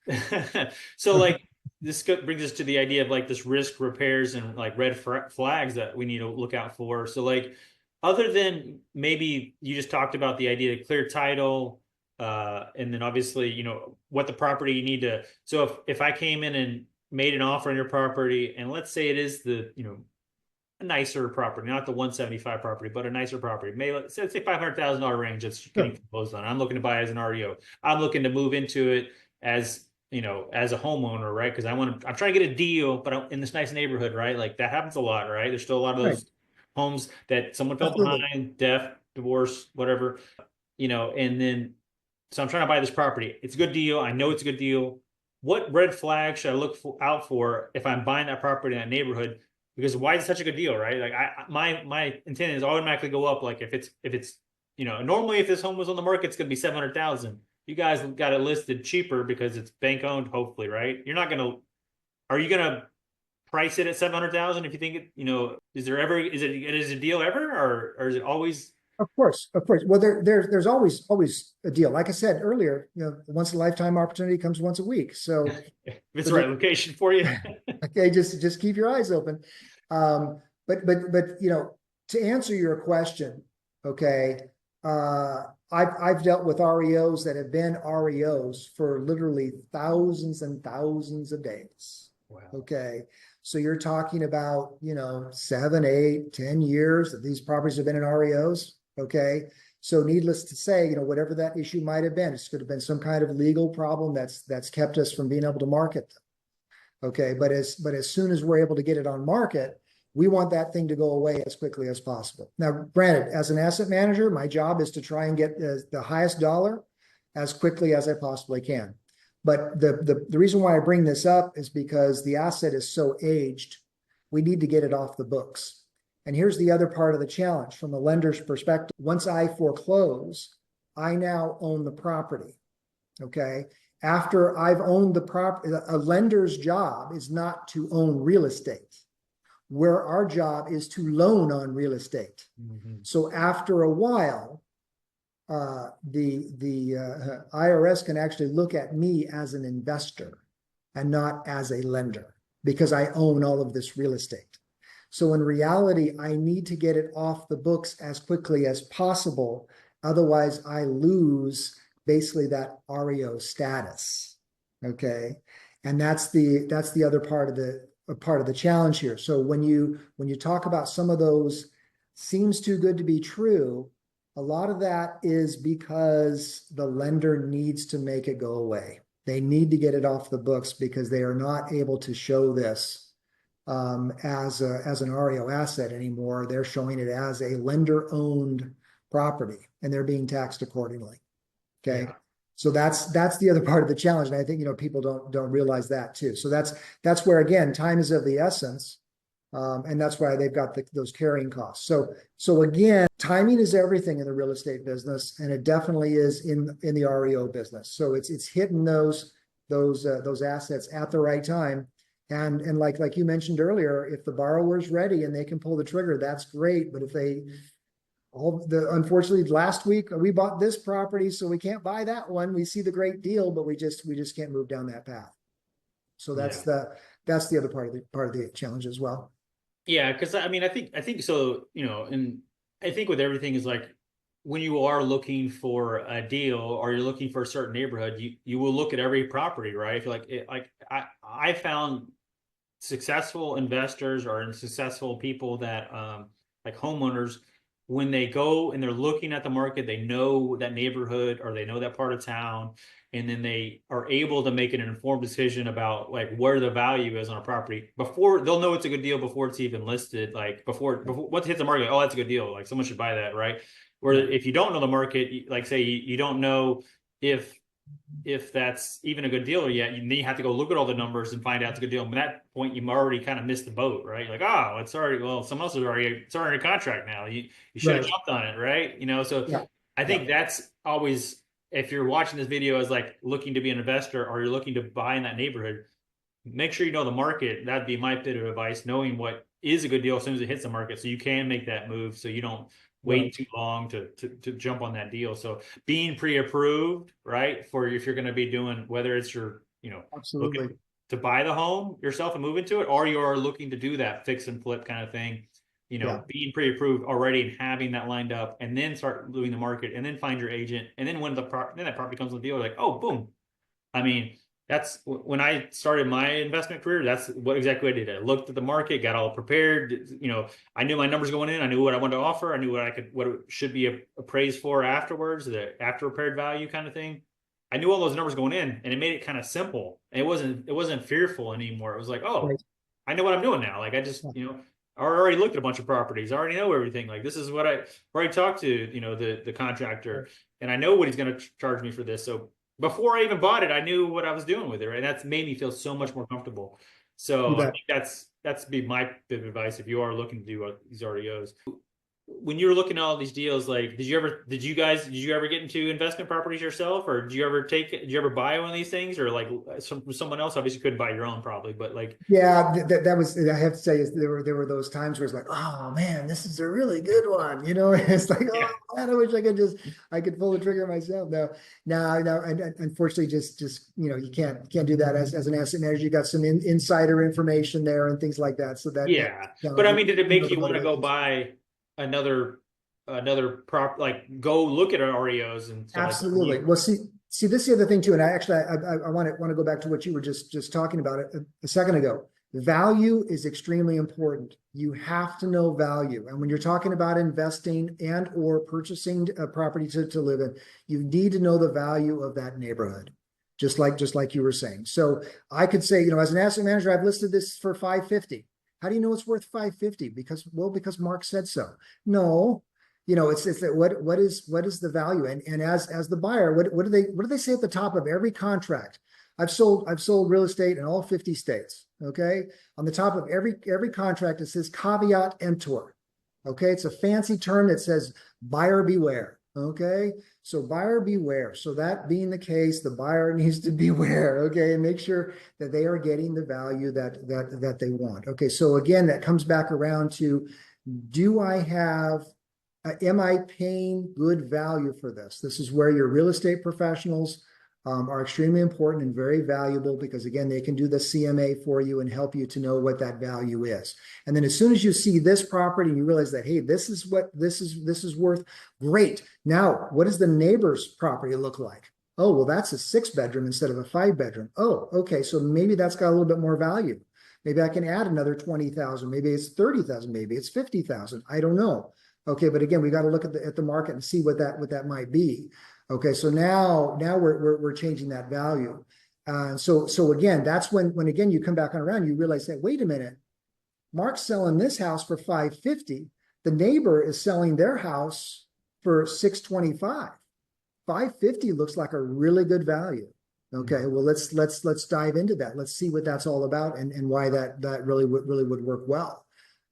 so like this brings us to the idea of like this risk repairs and like red flags that we need to look out for. So like other than maybe you just talked about the idea of clear title, and then obviously what the property you need to. So if I came in and made an offer on your property, and let's say it is the a nicer property, not the 175 property, but a nicer property. Maybe let's say $500,000 range that's getting Sure. foreclosed on. I'm looking to buy as an REO. I'm looking to move into it as as a homeowner, right? Because I'm trying to get a deal, but I'm in this nice neighborhood, right? Like that happens a lot, right? There's still a lot of Right. those homes that someone fell Absolutely. behind, death, divorce, whatever, and then so I'm trying to buy this property. It's a good deal. I know it's a good deal. What red flag should I out for if I'm buying that property in that neighborhood? Because why is it such a good deal, right? Like my intent is automatically go up. Like if it's normally if this home was on the market, it's gonna be 700,000. You guys got it listed cheaper because it's bank owned, hopefully, right? You're not gonna Are you gonna price it at 700,000 if you think is there ever is it a deal ever, or is it always Of course, of course. Well, there's always a deal. Like I said earlier, once a lifetime opportunity comes once a week. if it's So the right location for you? okay, just keep your eyes open. But to answer your question, okay, I've dealt with REOs that have been REOs for literally thousands and thousands of days. Wow. Okay. So you're talking about, 7, 8, 10 years that these properties have been in REOs. Okay. So needless to say, whatever that issue might have been, it could have been some kind of legal problem that's kept us from being able to market them. Okay, but as soon as we're able to get it on market, we want that thing to go away as quickly as possible. Now, granted, as an asset manager, my job is to try and get the highest dollar as quickly as I possibly can. But the reason why I bring this up is because the asset is so aged, we need to get it off the books. And here's the other part of the challenge from the lender's perspective. Once I foreclose, I now own the property. Okay. After I've owned the property, a lender's job is not to own real estate, where our job is to loan on real estate. Mm-hmm. So after a while, the IRS can actually look at me as an investor and not as a lender because I own all of this real estate. So in reality, I need to get it off the books as quickly as possible. Otherwise, I lose basically that REO status. Okay. And that's the other part of the challenge here. So when you talk about some of those seems too good to be true, a lot of that is because the lender needs to make it go away. They need to get it off the books because they are not able to show this as an REO asset anymore. They're showing it as a lender owned property and they're being taxed accordingly. Okay. Yeah. So that's the other part of the challenge. And I think, people don't realize that too. So that's where, again, time is of the essence. And that's why they've got those carrying costs. So again, timing is everything in the real estate business, and it definitely is in the REO business. So it's hitting those assets at the right time. And like you mentioned earlier, if the borrower's ready and they can pull the trigger, that's great. But if unfortunately last week we bought this property, so we can't buy that one. We see the great deal, but we just can't move down that path. So that's Yeah. the other part of the challenge as well. Yeah, because I mean, I think so, and I think with everything is like when you are looking for a deal or you're looking for a certain neighborhood, you will look at every property, right? If you're like I found successful investors or successful people that like homeowners, when they go and they're looking at the market, they know that neighborhood or they know that part of town, and then they are able to make an informed decision about like where the value is on a property before they'll know it's a good deal before it's even listed. Like before once it hits the market, oh, that's a good deal. Like someone should buy that, right? Where Yeah. if you don't know the market, like say you don't know if that's even a good deal yet, you have to go look at all the numbers and find out it's a good deal. And at that point, you already kind of missed the boat, right? Like, oh, someone else is it's already a contract now. You should have Right. jumped on it, right? So Yeah. I Yeah. think that's always, if you're watching this video as like looking to be an investor or you're looking to buy in that neighborhood, make sure you know the market. That'd be my bit of advice, knowing what is a good deal as soon as it hits the market, so you can make that move, so you don't Right. wait too long to jump on that deal. So being pre-approved, right, for if you're going to be doing, whether it's your, looking Absolutely. to buy the home yourself and move into it, or you're looking to do that fix and flip kind of thing, Yeah. being pre-approved already and having that lined up, and then start doing the market, and then find your agent, and then when then that property comes on the deal, like, oh, boom. I mean, that's when I started my investment career. That's what exactly I did. I looked at the market, got all prepared. I knew my numbers going in. I knew what I wanted to offer. I knew what it should be appraised for afterwards, the after repaired value kind of thing. I knew all those numbers going in, and it made it kind of simple. It wasn't fearful anymore. It was like, oh, Right. I know what I'm doing now. Like I just, I already looked at a bunch of properties. I already know everything. Like this is what I already talked to, the contractor, and I know what he's going to charge me for this. So before I even bought it, I knew what I was doing with it, right? That's made me feel so much more comfortable. You So I bet. think that's be my bit of advice if you are looking to do these REOs. When you were looking at all these deals, like, did you ever get into investment properties yourself, or did you ever buy one of these things, or like someone else? Obviously, couldn't buy your own, probably, but like, Yeah, that was, I have to say, is there were those times where it's like, oh man, this is a really good one. It's like, yeah, oh man, I wish I could pull the trigger myself. No, and unfortunately, just you can't do that as an asset manager. You got some insider information there and things like that. So that's yeah. But I challenging. mean, did it You know make the you want to go motivations. buy another like go look at REOs and stuff like that? Absolutely. Well, see, this is the other thing too, and I want to go back to what you were just talking about a second ago. Value is extremely important. You have to know value, and when you're talking about investing and or purchasing a property to live in, you need to know the value of that neighborhood, just like you were saying. So I could say, as an asset manager, I've listed this for 550. How do you know it's worth 550? Because Mark said so. No, it's that what is the value, and as the buyer, what do they say at the top of every contract? I've sold real estate in all 50 states. Okay, on the top of every contract it says caveat emptor. Okay, it's a fancy term that says buyer beware. Okay, so buyer beware. So that being the case, the buyer needs to beware. Okay, and make sure that they are getting the value that they want. Okay, so again, that comes back around to, do I have am I paying good value for this? This is where your real estate professionals are extremely important and very valuable, because again, they can do the CMA for you and help you to know what that value is. And then as soon as you see this property and you realize that, hey, this is what this is worth, great. Now, what does the neighbor's property look like? Oh, well, that's a 6-bedroom instead of a 5-bedroom. Oh, okay. So maybe that's got a little bit more value. Maybe I can add another 20,000. Maybe it's 30,000. Maybe it's 50,000. I don't know. Okay, but again, we got to look at the market and see what that might be. Okay, so now we're changing that value. So again, that's when again you come back on around, you realize that, wait a minute, Mark's selling this house for 550. The neighbor is selling their house for 625. 550 looks like a really good value. Okay, well let's dive into that. Let's see what that's all about, and why that really would work well.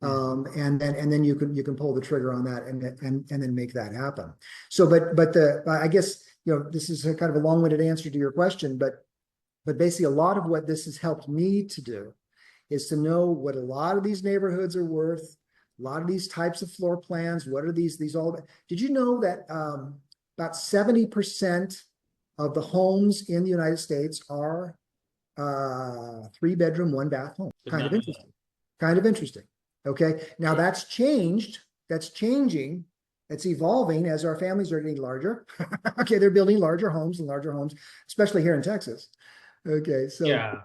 And then you can pull the trigger on that, and then make that happen. So, but I guess this is a kind of a long-winded answer to your question, but basically a lot of what this has helped me to do is to know what a lot of these neighborhoods are worth, a lot of these types of floor plans. What are these all about? Did you know that about 70% of the homes in the United States are 3-bedroom, 1-bath homes? Did Kind not of know interesting. Kind of interesting. Okay, now that. that's changed. That's changing. It's evolving as our families are getting larger. Okay, they're building larger homes and larger homes, especially here in Texas. Okay, so Yeah.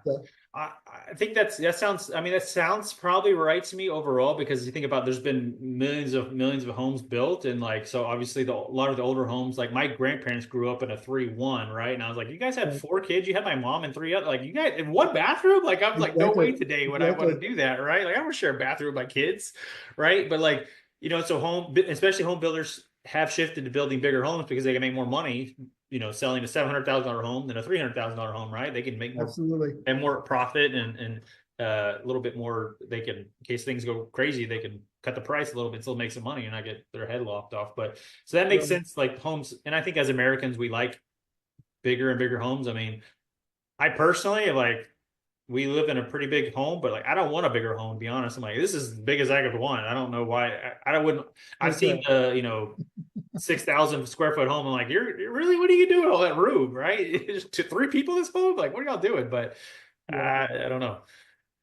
I think that sounds, I mean, that sounds probably right to me overall, because you think about, there's been millions of homes built, and like, so obviously a lot of the older homes, like my grandparents grew up in a 3-1, right? And I was like, you guys had 4 kids, you had my mom and 3 other, like you guys in one bathroom? Like I was like, no exactly, way today would I want exactly, to do that, right? Like I don't share a bathroom with my kids, right? But like, so especially home builders have shifted to building bigger homes because they can make more money, selling a $700,000 home than a $300,000 home, right? They can make more absolutely. and more profit, and a little bit more. They can, in case things go crazy, they can cut the price a little bit, still make some money, and not get their head lopped off. But so that makes Right. sense. Like homes, and I think as Americans, we like bigger and bigger homes. I mean, I personally like we live in a pretty big home, but like I don't want a bigger home, to be honest. I'm like, this is as big as I could want. I don't know why. I wouldn't. I've seen Okay. the 6,000 square foot home. I'm like, you're really, what are you doing with all that room, right? Just to three people in this home, like what are y'all doing? But Yeah. I don't know.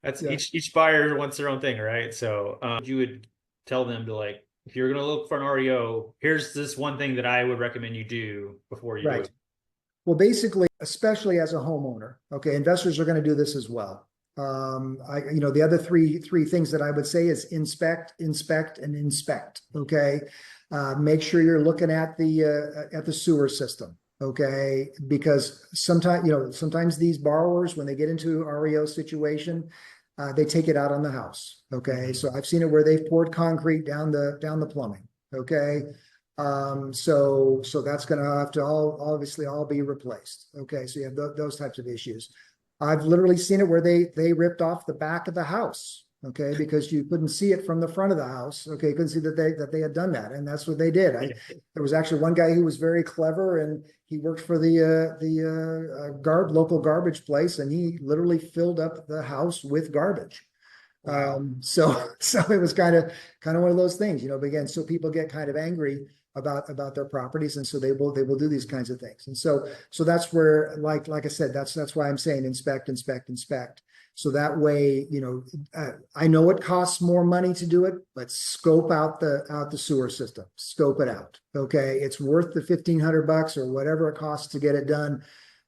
That's Yeah. each buyer wants their own thing, right? So you would tell them to like, if you're gonna look for an REO, here's this one thing that I would recommend you do before you do Right. it. Well, basically, especially as a homeowner, okay, investors are going to do this as well. The other three things that I would say is inspect, inspect, and inspect. Okay, make sure you're looking at the sewer system. Okay, because sometimes these borrowers, when they get into REO situation, they take it out on the house. Okay, Mhm. so I've seen it where they've poured concrete down the plumbing. Okay, so that's going to have to obviously all be replaced. Okay, so you have those types of issues. I've literally seen it where they ripped off the back of the house. Okay, because you couldn't see it from the front of the house. Okay, you couldn't see that they had done that, and that's what they did. There was actually one guy who was very clever, and he worked for the local garbage place, and he literally filled up the house with garbage. Wow. So it was kind of one of those things, but again, so people get kind of angry about their properties, and so they will do these kinds of things. And so that's where, like I said, that's why I'm saying inspect, inspect, inspect. So that way, I know it costs more money to do it, but scope out the sewer system, scope it out. Okay, it's worth the $1,500 or whatever it costs to get it done.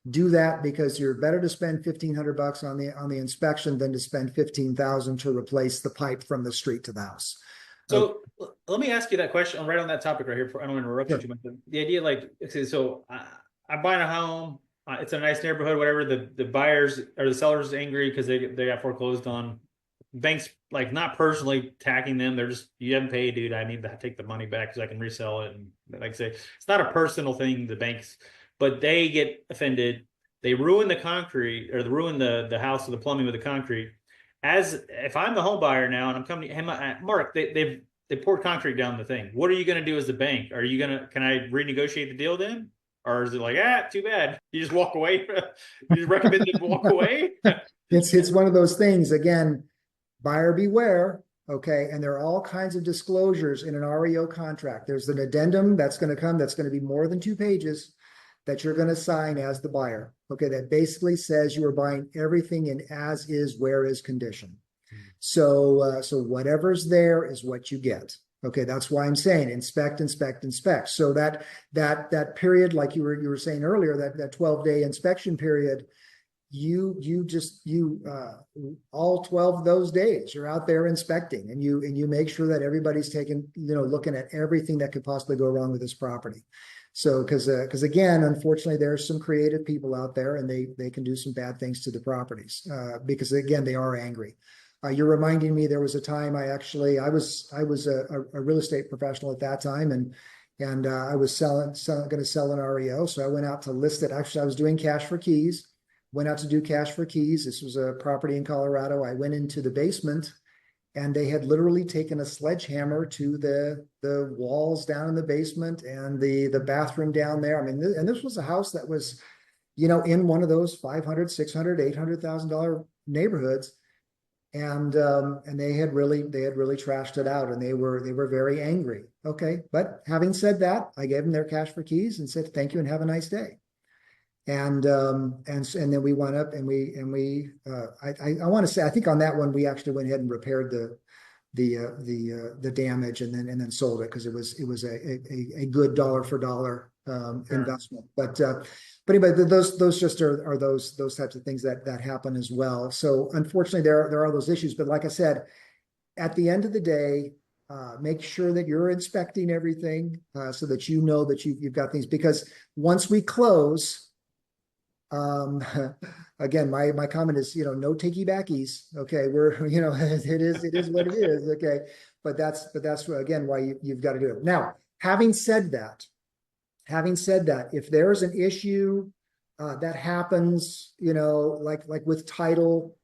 Do that, because you're better to spend $1,500 on the inspection than to spend 15,000 to replace the pipe from the street to the house. Okay, So let me ask you that question. I'm right on that topic right here. I don't want to interrupt you sure. too much. The idea, like, okay, so I'm buying a home. It's a nice neighborhood, whatever. The buyers or the sellers angry because they got foreclosed on. Banks like not personally attacking them. They're just, you haven't paid, dude. I need to take the money back so I can resell it. And like I say, it's not a personal thing. The banks, but they get offended. They ruin the concrete or they ruin the house or the plumbing with the concrete. As if I'm the home buyer now and I'm coming to him, Mark, they poured concrete down the thing. What are you going to do as the bank? Are you gonna, can I renegotiate the deal then? Or is it like, too bad. You just walk away. You just recommend them walk away. It's one of those things, again, buyer beware. Okay, and there are all kinds of disclosures in an REO contract. There's an addendum that's going to come that's going to be more than 2 pages that you're going to sign as the buyer. Okay, that basically says you are buying everything in as is, where is condition. So whatever's there is what you get. Okay, that's why I'm saying inspect, inspect, inspect. So that period, like you were saying earlier, that 12-day inspection period, you all 12 of those days you're out there inspecting, and you make sure that everybody's taking, looking at everything that could possibly go wrong with this property. So because again, unfortunately, there's some creative people out there, and they can do some bad things to the properties, because again, they are angry. You're reminding me, there was a time I was a real estate professional at that time, and I was going to sell an REO. So I went out to list it. Actually, I was doing cash for keys. Went out to do cash for keys. This was a property in Colorado. I went into the basement, and they had literally taken a sledgehammer to the walls down in the basement and the bathroom down there. I mean, and this was a house that was, in one of those 500, 600, $800,000 neighborhoods. And they had really trashed it out, and they were very angry. Okay, but having said that, I gave them their cash for keys and said thank you and have a nice day. And then we went up, and I want to say, I think on that one we actually went ahead and repaired the damage, and then sold it, because it was a good dollar for dollar Sure. investment. But anyway, those just are those types of things that happen as well. So unfortunately, there are those issues. But like I said, at the end of the day, make sure that you're inspecting everything, so that you know that you've got things, because once we close. Um, again, my comment is, no takey backies. Okay, we're, it is what it is. Okay, but that's again why you've got to do it. Now, having said that, if there's an issue that happens, like with title,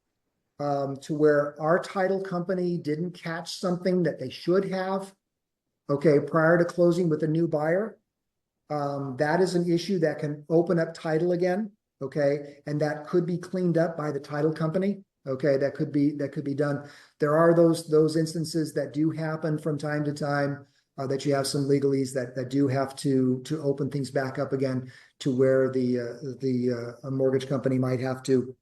to where our title company didn't catch something that they should have, okay, prior to closing with a new buyer, that is an issue that can open up title again. Okay, and that could be cleaned up by the title company. Okay, that could be done. There are those instances that do happen from time to time, that you have some legalese that do have to open things back up again, to where the mortgage company might have to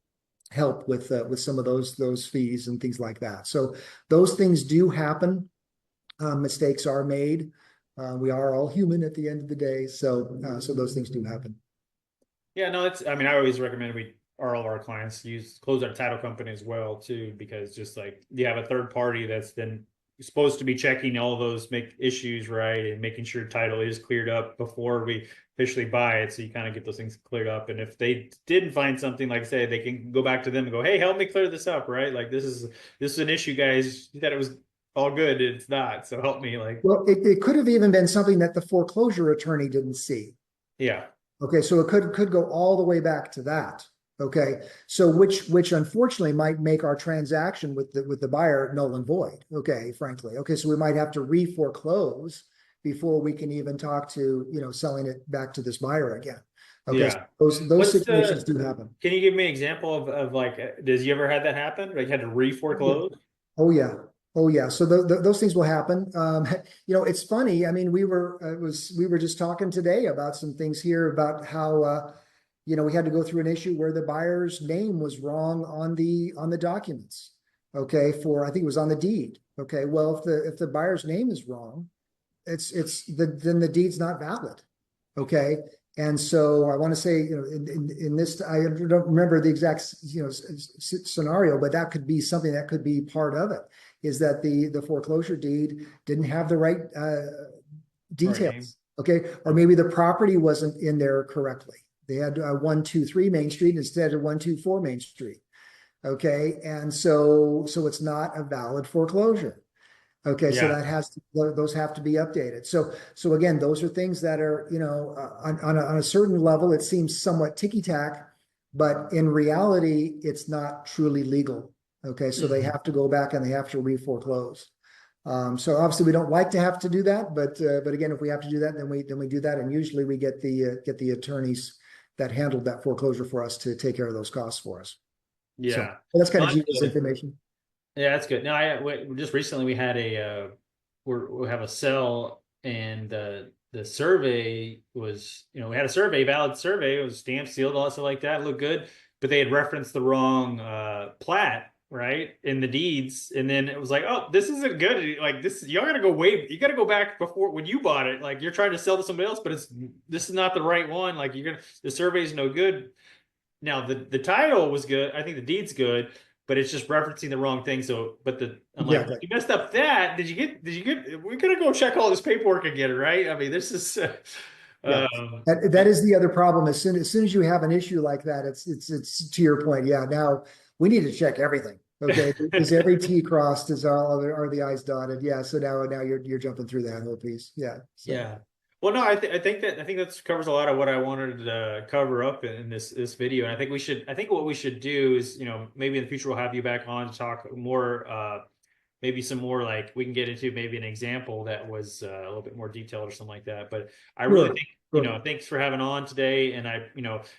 help with some of those fees and things like that. So those things do happen. Mistakes are made. We are all human at the end of the day, so those things do happen. Yeah, no, it's, I mean, I always recommend all of our clients close our title company as well too, because just like you have a third party that's then supposed to be checking all those make issues right and making sure title is cleared up before we officially buy it. So you kind of get those things cleared up. And if they didn't find something, like I say, they can go back to them and go, hey, help me clear this up, right? Like this is an issue, guys. You thought it was all good. It's not. So help me. Like, Well, it could have even been something that the foreclosure attorney didn't see. yeah. Okay, so it could go all the way back to that. Okay, so which unfortunately might make our transaction with the buyer null and void. Okay, frankly. Okay, so we might have to re-foreclose before we can even talk to, selling it back to this buyer again. Okay, so Yeah. those What's situations the, do happen. can you give me an example of like, does you ever had that happen? Like you had to re-foreclose? Oh yeah. Oh yeah. So those things will happen. It's funny. I mean, we were just talking today about some things here about how, we had to go through an issue where the buyer's name was wrong on the documents. Okay. I think it was on the deed. Okay. Well, if the buyer's name is wrong, then the deed's not valid. Okay. And so I want to say, in this, I don't remember the exact, scenario, but that could be something that could be part of it, is that the foreclosure deed didn't have the right Right name. details. Okay. Or maybe the property wasn't in there correctly. They had 123 Main Street instead of 124 Main Street. Okay. And so it's not a valid foreclosure. Okay, so Yeah. those have to be updated. So again, those are things that are, on a certain level, it seems somewhat ticky-tack, but in reality, it's not truly legal. Okay, so they Mhm. have to go back and they have to re-foreclose. So obviously we don't like to have to do that, but again, if we have to do that, then we do that, and usually we get the attorneys that handled that foreclosure for us to take care of those costs for us. So Yeah. that's kind No, of that's genius good. information. Yeah, that's good. No, just recently we had we have a cell, and the survey was, we had a survey, valid survey. It was stamped, sealed, all that stuff like that. It looked good, but they had referenced the wrong plat, right, in the deeds, and then it was like, oh, this isn't good. Like this, you gotta go back before when you bought it. Like you're trying to sell to somebody else, but this is not the right one. Like the survey's no good. Now the title was good. I think the deed's good, but it's just referencing the wrong thing. So, I'm like, Exactly. you messed up that. We're gonna go check all this paperwork again, right? I mean, this is, Yeah, um, that is the other problem. As soon as you have an issue like that, it's to your point. Yeah, now we need to check everything. Okay, is every T crossed? Are the I's dotted? Yeah. So now you're jumping through that whole piece. Yeah. So yeah. Well, no, I think that covers a lot of what I wanted to cover up in this video. And I think what we should do is, maybe in the future we'll have you back on to talk more, maybe some more, like we can get into maybe an example that was a little bit more detailed or something like that. But I really sure, think, sure. thanks for having on today. And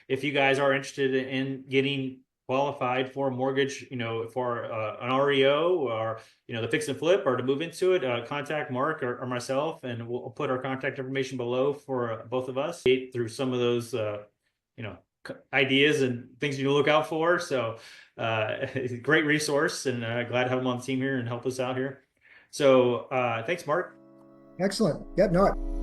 if you guys are interested in getting qualified for a mortgage, for an REO, or, the fix and flip, or to move into it, contact Mark or myself, and we'll put our contact information below for both of us through some of those, you know, ideas and things you look out for. So, great resource, and glad to have him on the team here and help us out here. So, thanks, Mark. Excellent. Yep. No,